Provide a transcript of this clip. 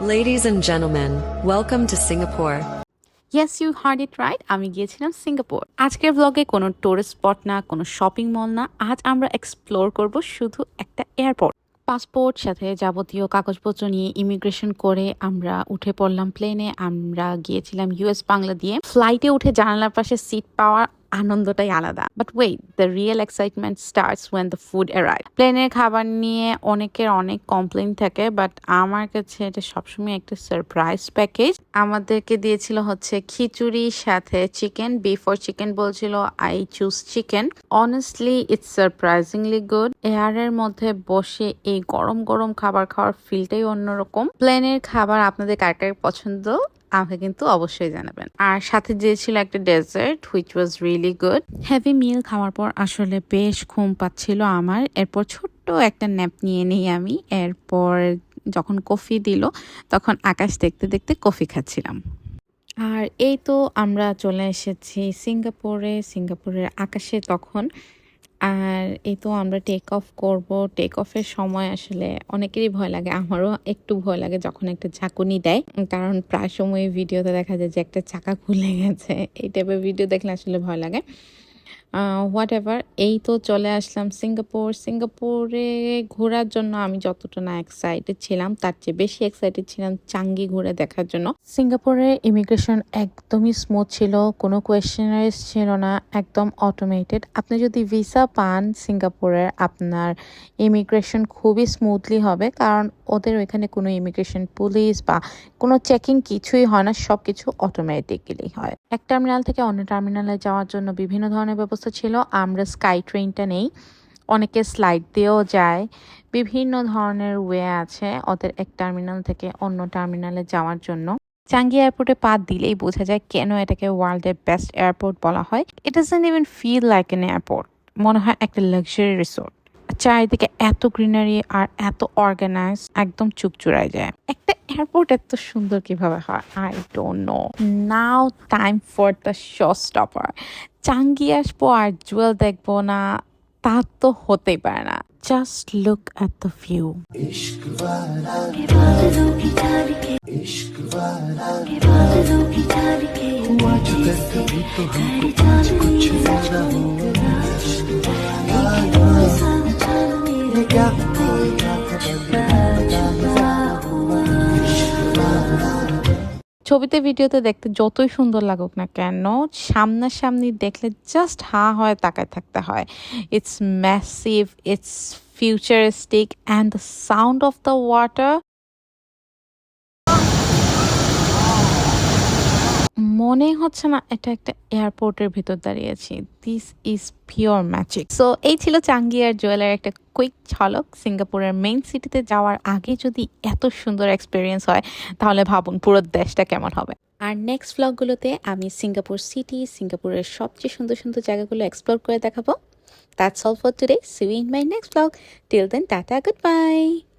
Ladies and gentlemen, welcome to Singapore. Yes you heard it right, আমি গিয়েছিলাম Singapore. আজকের ব্লগে কোনো টুরিস্ট স্পট না, কোনো শপিং মল না, আজ আমরা এক্সপ্লোর করব শুধু একটা এয়ারপোর্ট। পাসপোর্ট সাথে যাবতীয় কাগজপত্র নিয়ে ইমিগ্রেশন করে আমরা উঠে পড়লাম প্লেনে। আমরা গিয়েছিলাম ইউএস বাংলা দিয়ে। ফ্লাইটে উঠে জানালার পাশে সিট পাওয়ার আনন্দটাই আলাদা। But wait, the real excitement starts when the food arrive. প্লেনের খাবার নিয়ে অনেকের অনেক কমপ্লেন থাকে, বাট আমার কাছে এটা সবসময় একটা সারপ্রাইজ প্যাকেজ। আমাদেরকে দিয়েছিল হচ্ছে খিচুড়ি সাথে চিকেন, বিফ অর চিকেন বলছিল। I choose chicken. Honestly it's surprisingly good. এয়ারের মধ্যে বসে এই গরম গরম খাবার খাওয়ার ফিলটাই অন্যরকম। প্লেনের খাবার আপনাদের কার কার পছন্দ আমাকে কিন্তু অবশ্যই জানাবেন। আর সাথে দিয়েছিল একটা dessert which was really good. Heavy meal খাওয়ার পর আসলে বেশ ঘুম পাচ্ছিল আমার। এরপর ছোট্ট একটা ন্যাপ নিয়ে নেই আমি। এরপর যখন কফি দিল তখন আকাশ দেখতে দেখতে কফি খাচ্ছিলাম। আর এই তো আমরা চলে এসেছি সিঙ্গাপুরের আকাশে তখন। আর এই তো আমরা টেক অফ করব। টেক অফের সময় আসলে অনেকেরই ভয় লাগে, আমারও একটু ভয় লাগে যখন একটা ঝাঁকুনি দেয়, কারণ প্রায় সময় ভিডিওতে দেখা যায় যে একটা চাকা খুলে গেছে। এই টাইপের ভিডিও দেখলে আসলে ভয় লাগে। হোয়াট এভার, এই তো চলে আসলাম সিঙ্গাপুরে ঘোরার জন্য। আমি যতটা না এক্সাইটেড ছিলাম তার চেয়ে বেশি এক্সাইটেড ছিলাম চাঙ্গি ঘুরে দেখার জন্য। সিঙ্গাপুরের ইমিগ্রেশন একদমই স্মুথ ছিল, কোনো কোয়েশ্চেনারিজ ছিল না, একদম অটোমেটেড। আপনি যদি ভিসা পান সিঙ্গাপুরের, আপনার ইমিগ্রেশন খুবই স্মুথলি হবে, কারণ ওদের ওইখানে কোনো ইমিগ্রেশন পুলিশ বা কোনো চেকিং কিছুই হয় না, সব কিছু অটোমেটিক্যালি হয়। এক টার্মিনাল থেকে অন্য টার্মিনালে যাওয়ার জন্য বিভিন্ন ধরনের ব্যবস্থা ছিল। আমরা স্কাই ট্রেনটা নেই, অনেকে স্লাইড দিয়েও যায়। বিভিন্ন ধরনের ওয়ে আছে ওদের এক টার্মিনাল থেকে অন্য টার্মিনালে যাওয়ার জন্য। চাঙ্গি এয়ারপোর্টে পা দিলেই বোঝা যায় কেন এটাকে ওয়ার্ল্ডের বেস্ট এয়ারপোর্ট বলা হয়। It doesn't even feel like an airport, মনে হয় একটা লাক্সারি রিসোর্ট। চারিদিকে এত গ্রিনারি আর এত অর্গানাইজ, একদম চুপ চুরায় যায়। একটা এয়ারপোর্ট এত সুন্দর কিভাবে হয়, I don't know. Now time for the show stopper. চাঙ্গি আসবো আর জুয়েল দেখবো না, তা তো হতেই পারে না। Just look at the view. ছবিতে ভিডিওতে দেখতে যতই সুন্দর লাগুক না কেন, সামনাসামনি দেখলে জাস্ট হা হয়ে তাকায় থাকতে হয়। It's massive, it's futuristic, and the sound of the water. মনে হচ্ছে না এটা একটা এয়ারপোর্টের ভিতর দাঁড়িয়েছি। This is pure magic. So এই ছিল চাঙ্গি আর জুয়েলের একটা কুইক ঝলক। সিঙ্গাপুরের মেইন সিটিতে যাওয়ার আগে যদি এত সুন্দর এক্সপিরিয়েন্স হয়, তাহলে ভাবুন পুরো দেশটা কেমন হবে। আর নেক্সট ভ্লগগুলোতে আমি সিঙ্গাপুর সিটি, সিঙ্গাপুরের সবচেয়ে সুন্দর সুন্দর জায়গাগুলো এক্সপ্লোর করে দেখাবো। That's all for today. See you in my next vlog. Till then, tata, goodbye.